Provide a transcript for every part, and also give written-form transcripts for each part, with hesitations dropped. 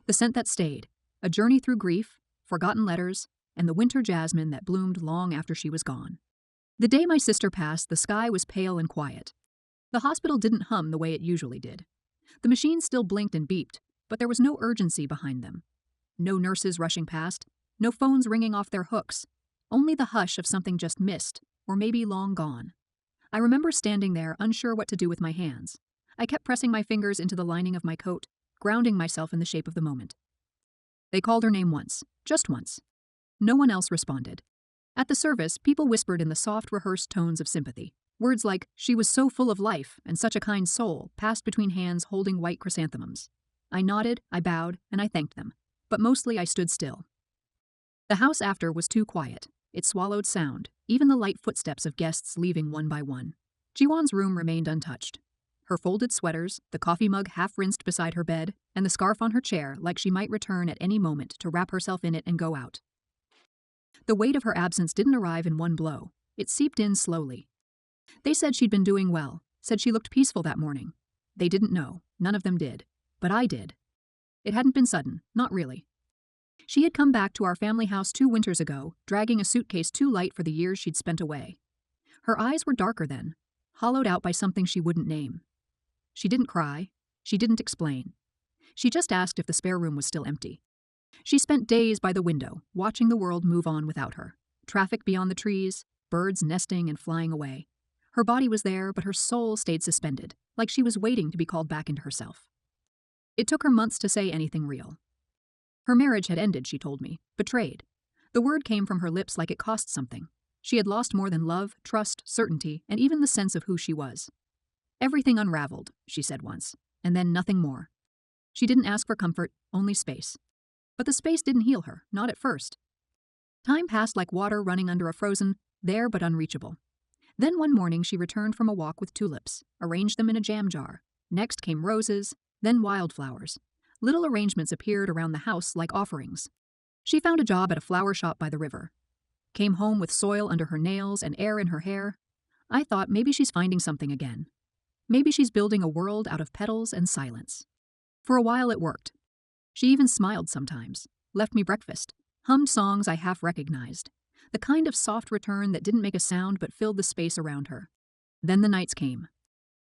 The scent that stayed, a journey through grief, forgotten letters, and the winter jasmine that bloomed long after she was gone. The day my sister passed, the sky was pale and quiet. The hospital didn't hum the way it usually did. The machines still blinked and beeped, but there was no urgency behind them. No nurses rushing past, no phones ringing off their hooks, only the hush of something just missed, or maybe long gone. I remember standing there, unsure what to do with my hands. I kept pressing my fingers into the lining of my coat, grounding myself in the shape of the moment. They called her name once, just once. No one else responded. At the service, people whispered in the soft, rehearsed tones of sympathy. Words like, "She was so full of life and such a kind soul," passed between hands holding white chrysanthemums. I nodded, I bowed, and I thanked them. But mostly I stood still. The house after was too quiet. It swallowed sound, even the light footsteps of guests leaving one by one. Jiwon's room remained untouched. Her folded sweaters, the coffee mug half-rinsed beside her bed, and the scarf on her chair like she might return at any moment to wrap herself in it and go out. The weight of her absence didn't arrive in one blow. It seeped in slowly. They said she'd been doing well, said she looked peaceful that morning. They didn't know, none of them did. But I did. It hadn't been sudden, not really. She had come back to our family house 2 winters ago, dragging a suitcase too light for the years she'd spent away. Her eyes were darker then, hollowed out by something she wouldn't name. She didn't cry. She didn't explain. She just asked if the spare room was still empty. She spent days by the window, watching the world move on without her. Traffic beyond the trees, birds nesting and flying away. Her body was there, but her soul stayed suspended, like she was waiting to be called back into herself. It took her months to say anything real. Her marriage had ended, she told me, betrayed. The word came from her lips like it cost something. She had lost more than love, trust, certainty, and even the sense of who she was. Everything unraveled, she said once, and then nothing more. She didn't ask for comfort, only space. But the space didn't heal her, not at first. Time passed like water running under a frozen, there but unreachable. Then one morning she returned from a walk with tulips, arranged them in a jam jar. Next came roses, then wildflowers. Little arrangements appeared around the house like offerings. She found a job at a flower shop by the river. Came home with soil under her nails and air in her hair. I thought maybe she's finding something again. Maybe she's building a world out of petals and silence. For a while it worked. She even smiled sometimes, left me breakfast, hummed songs I half recognized, the kind of soft return that didn't make a sound but filled the space around her. Then the nights came.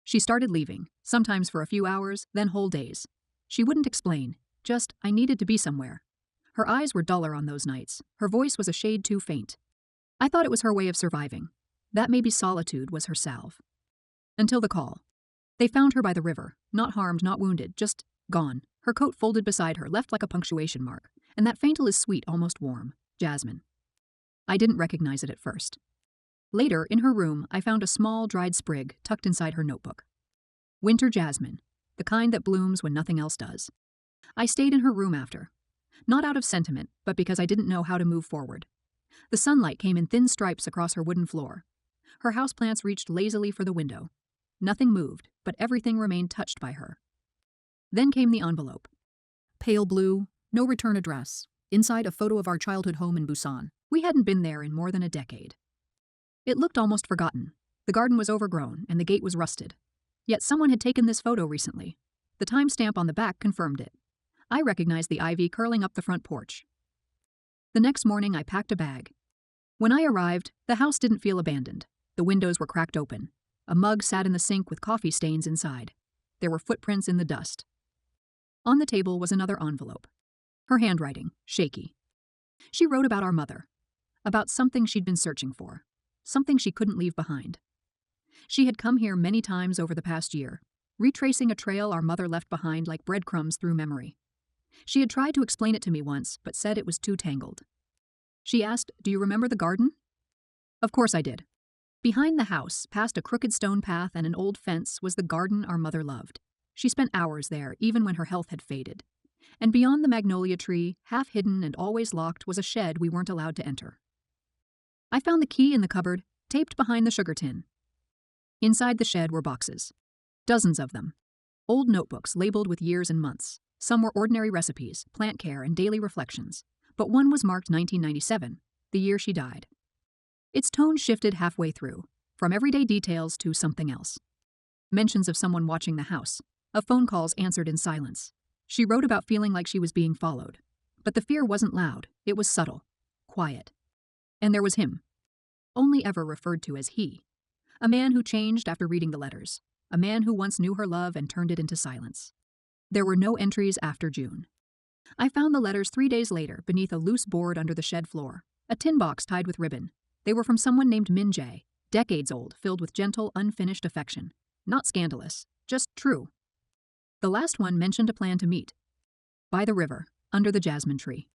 She started leaving, sometimes for a few hours, then whole days. She wouldn't explain, just, I needed to be somewhere. Her eyes were duller on those nights, her voice was a shade too faint. I thought it was her way of surviving. That maybe solitude was her salve. Until the call. They found her by the river, not harmed, not wounded, just gone. Her coat folded beside her, left like a punctuation mark, and that faintal is sweet, almost warm. Jasmine. I didn't recognize it at first. Later, in her room, I found a small, dried sprig tucked inside her notebook. Winter jasmine, the kind that blooms when nothing else does. I stayed in her room after. Not out of sentiment, but because I didn't know how to move forward. The sunlight came in thin stripes across her wooden floor. Her houseplants reached lazily for the window. Nothing moved, but everything remained touched by her. Then came the envelope. Pale blue, no return address. Inside a photo of our childhood home in Busan. We hadn't been there in more than a decade. It looked almost forgotten. The garden was overgrown and the gate was rusted. Yet someone had taken this photo recently. The timestamp on the back confirmed it. I recognized the ivy curling up the front porch. The next morning I packed a bag. When I arrived, the house didn't feel abandoned. The windows were cracked open. A mug sat in the sink with coffee stains inside. There were footprints in the dust. On the table was another envelope. Her handwriting, shaky. She wrote about our mother. About something she'd been searching for. Something she couldn't leave behind. She had come here many times over the past year, retracing a trail our mother left behind like breadcrumbs through memory. She had tried to explain it to me once, but said it was too tangled. She asked, "Do you remember the garden?" Of course I did. Behind the house, past a crooked stone path and an old fence, was the garden our mother loved. She spent hours there, even when her health had faded. And beyond the magnolia tree, half hidden and always locked, was a shed we weren't allowed to enter. I found the key in the cupboard, taped behind the sugar tin. Inside the shed were boxes. Dozens of them. Old notebooks labeled with years and months. Some were ordinary recipes, plant care, and daily reflections. But one was marked 1997, the year she died. Its tone shifted halfway through, from everyday details to something else. Mentions of someone watching the house, of phone calls answered in silence. She wrote about feeling like she was being followed. But the fear wasn't loud, it was subtle, quiet. And there was him, only ever referred to as he. A man who changed after reading the letters. A man who once knew her love and turned it into silence. There were no entries after June. I found the letters 3 days later beneath a loose board under the shed floor, a tin box tied with ribbon. They were from someone named Min Jae, decades old, filled with gentle, unfinished affection. Not scandalous, just true. The last one mentioned a plan to meet. By the river, under the jasmine tree.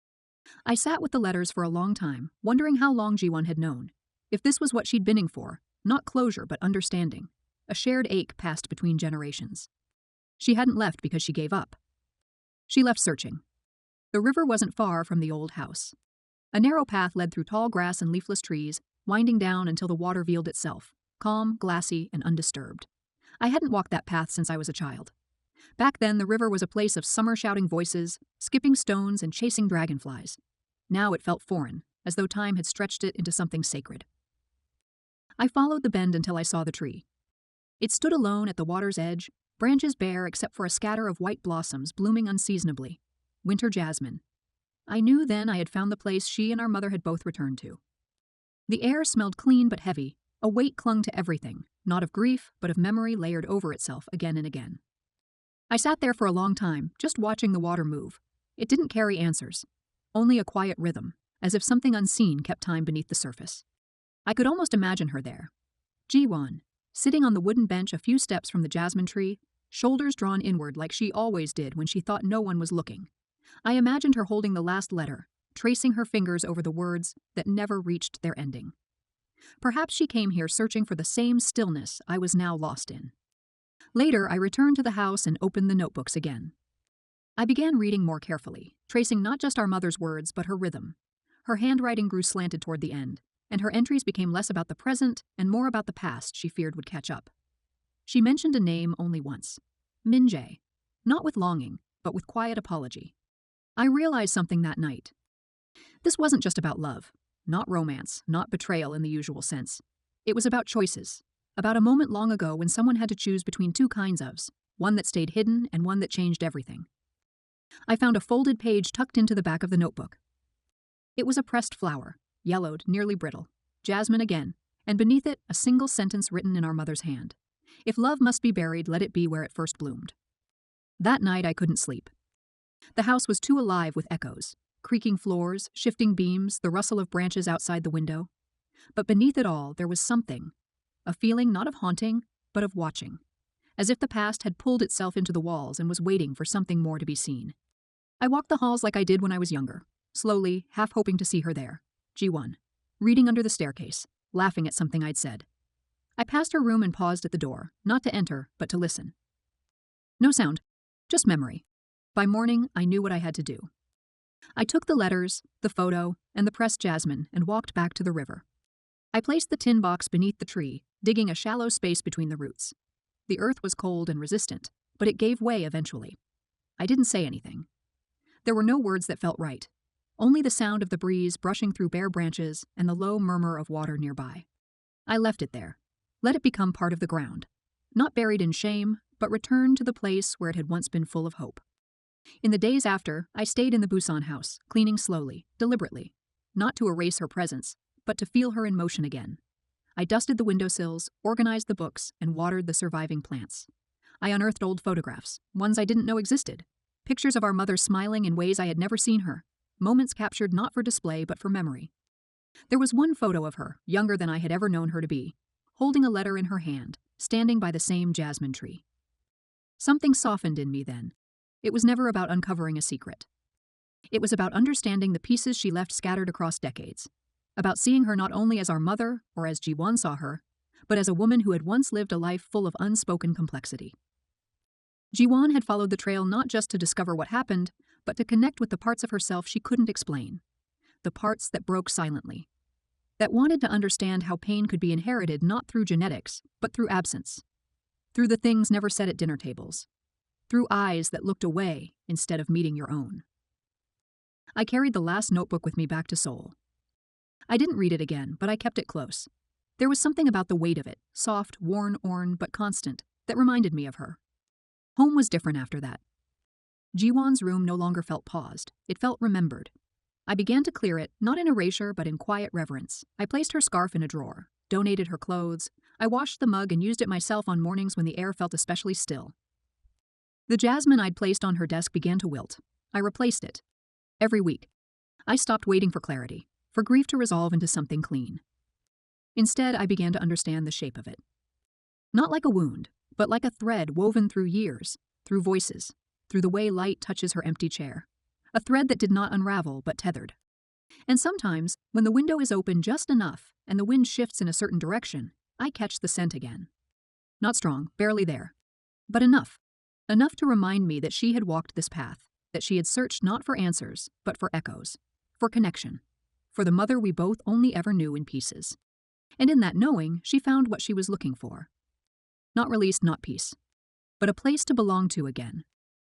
I sat with the letters for a long time, wondering how long Ji-won had known. If this was what she'd been in for, not closure but understanding. A shared ache passed between generations. She hadn't left because she gave up. She left searching. The river wasn't far from the old house. A narrow path led through tall grass and leafless trees, winding down until the water veiled itself, calm, glassy, and undisturbed. I hadn't walked that path since I was a child. Back then, the river was a place of summer shouting voices, skipping stones, and chasing dragonflies. Now it felt foreign, as though time had stretched it into something sacred. I followed the bend until I saw the tree. It stood alone at the water's edge, branches bare except for a scatter of white blossoms blooming unseasonably. Winter jasmine. I knew then I had found the place she and our mother had both returned to. The air smelled clean but heavy. A weight clung to everything, not of grief, but of memory layered over itself again and again. I sat there for a long time, just watching the water move. It didn't carry answers, only a quiet rhythm, as if something unseen kept time beneath the surface. I could almost imagine her there. Ji-won, sitting on the wooden bench a few steps from the jasmine tree, shoulders drawn inward like she always did when she thought no one was looking. I imagined her holding the last letter, tracing her fingers over the words that never reached their ending. Perhaps she came here searching for the same stillness I was now lost in. Later, I returned to the house and opened the notebooks again. I began reading more carefully, tracing not just our mother's words, but her rhythm. Her handwriting grew slanted toward the end, and her entries became less about the present and more about the past she feared would catch up. She mentioned a name only once. Min Jae. Not with longing, but with quiet apology. I realized something that night. This wasn't just about love, not romance, not betrayal in the usual sense. It was about choices. About a moment long ago when someone had to choose between two kinds ofs, one that stayed hidden and one that changed everything. I found a folded page tucked into the back of the notebook. It was a pressed flower, yellowed, nearly brittle, jasmine again, and beneath it a single sentence written in our mother's hand. If love must be buried, let it be where it first bloomed. That night I couldn't sleep. The house was too alive with echoes, creaking floors, shifting beams, the rustle of branches outside the window. But beneath it all there was something. A feeling not of haunting, but of watching, as if the past had pulled itself into the walls and was waiting for something more to be seen. I walked the halls like I did when I was younger, slowly, half hoping to see her there, Ji-won, reading under the staircase, laughing at something I'd said. I passed her room and paused at the door, not to enter, but to listen. No sound, just memory. By morning, I knew what I had to do. I took the letters, the photo, and the pressed jasmine and walked back to the river. I placed the tin box beneath the tree, digging a shallow space between the roots. The earth was cold and resistant, but it gave way eventually. I didn't say anything. There were no words that felt right, only the sound of the breeze brushing through bare branches and the low murmur of water nearby. I left it there, let it become part of the ground, not buried in shame, but returned to the place where it had once been full of hope. In the days after, I stayed in the Busan house, cleaning slowly, deliberately, not to erase her presence, but to feel her in motion again. I dusted the windowsills, organized the books, and watered the surviving plants. I unearthed old photographs, ones I didn't know existed, pictures of our mother smiling in ways I had never seen her, moments captured not for display but for memory. There was one photo of her, younger than I had ever known her to be, holding a letter in her hand, standing by the same jasmine tree. Something softened in me then. It was never about uncovering a secret. It was about understanding the pieces she left scattered across decades. About seeing her not only as our mother, or as Ji-won saw her, but as a woman who had once lived a life full of unspoken complexity. Ji-won had followed the trail not just to discover what happened, but to connect with the parts of herself she couldn't explain. The parts that broke silently. That wanted to understand how pain could be inherited not through genetics, but through absence. Through the things never said at dinner tables. Through eyes that looked away instead of meeting your own. I carried the last notebook with me back to Seoul. I didn't read it again, but I kept it close. There was something about the weight of it, soft, worn, but constant, that reminded me of her. Home was different after that. Jiwon's room no longer felt paused. It felt remembered. I began to clear it, not in erasure, but in quiet reverence. I placed her scarf in a drawer, donated her clothes. I washed the mug and used it myself on mornings when the air felt especially still. The jasmine I'd placed on her desk began to wilt. I replaced it. Every week. I stopped waiting for clarity, for grief to resolve into something clean. Instead, I began to understand the shape of it. Not like a wound, but like a thread woven through years, through voices, through the way light touches her empty chair. A thread that did not unravel, but tethered. And sometimes, when the window is open just enough and the wind shifts in a certain direction, I catch the scent again. Not strong, barely there, but enough. Enough to remind me that she had walked this path, that she had searched not for answers, but for echoes, for connection, for the mother we both only ever knew in pieces. And in that knowing, she found what she was looking for. Not release, not peace, but a place to belong to again,